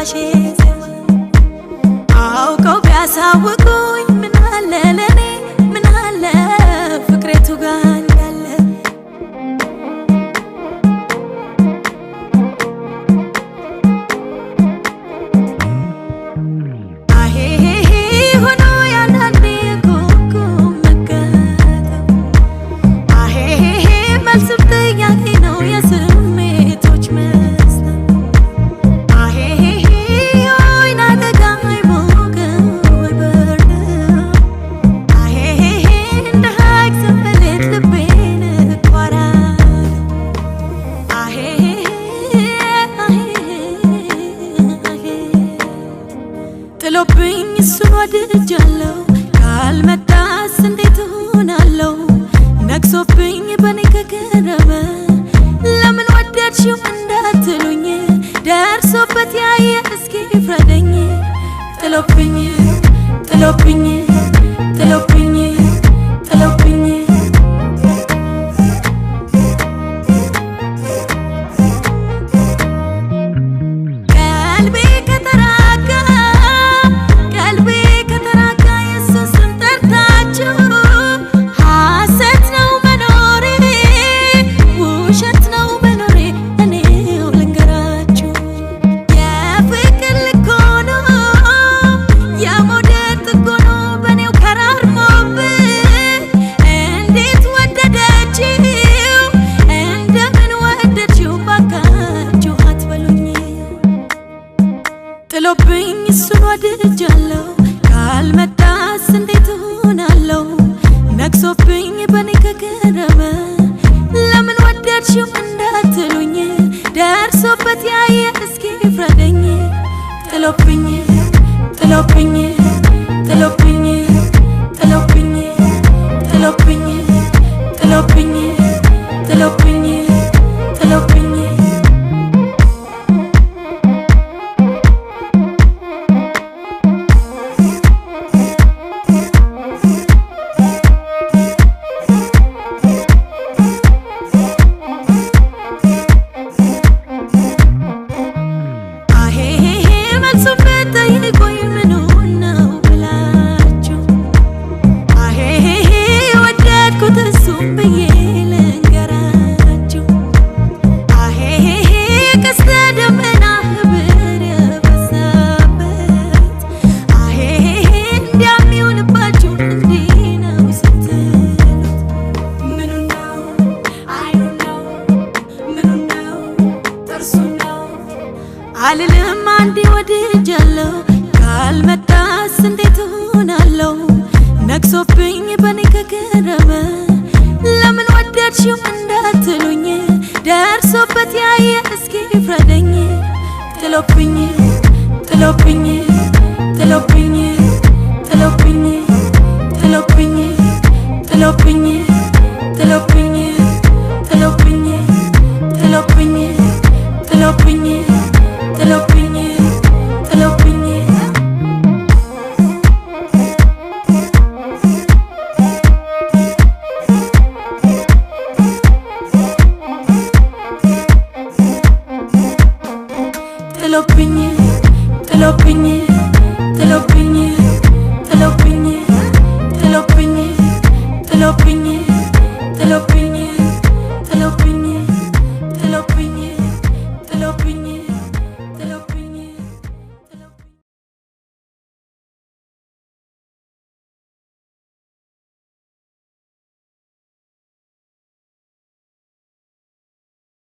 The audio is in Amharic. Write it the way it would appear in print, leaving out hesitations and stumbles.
የትንፋሼ ዜማ አውቀው ቢያሳውቁኝ ምን አለ ለኔ ምን አለ ፍቅሬቱ ጋር እንዳለ ሆኖ ያንዳንዴ ኮኮ መከተው መልስም ጥያቄ ነው የስሜቶች መስጠት ወይና ደጋ አይሞቅም ወይ በርደው እንደ ሀይቅ ስንበሌት ልቤን እቋራለሁ ጥሎብኝ እሱን ወድጃለሁ ካልመጣስ እንዴት እሆናለሁ ነግሶብኝ በኔ ከቀረበ ለምን ወደድሽው እንዳትሉኝ ደርሶበት ያየ እስኪ ፍረደኝ ጥሎብኝ ጥሎብኝ ጥሎብኝ ጥሎብኝ ጥሎብኝ እሱን ወድጃለሁ ካልመጣስ እንዴት እሆናለሁ ነግሶብኝ በኔ ከቀረበ ለምን ወደድሽው እንዳትሉኝ ደርሶበት ያየ እስኪ ፍረደኝ ጥሎብኝ ጥሎብኝ ጥሎብኝ ጥሎብኝ ጥሎብኝ ጥሎብኝ ጥሎብኝ ጥሎብኝ አልልም አንዴ ወድጃለሁ ካልመጣስ እንዴት እሆናለሁ ነግሶብኝ በኔ ከቀረበ ለምን ወደድሽው እንዳትሉኝ ደርሶበት ያየ እስኪ ፍረደኝ ጥሎብኝ ጥሎብኝ ጥሎብኝ ጥሎብኝ ጥሎብኝ ጥሎብኝ ጥሎብኝ ጥሎብኝ ጥሎብኝ ጥሎብኝ ጥሎብኝ ጥሎብኝ ጥሎብኝ ጥሎብኝ ጥሎብኝ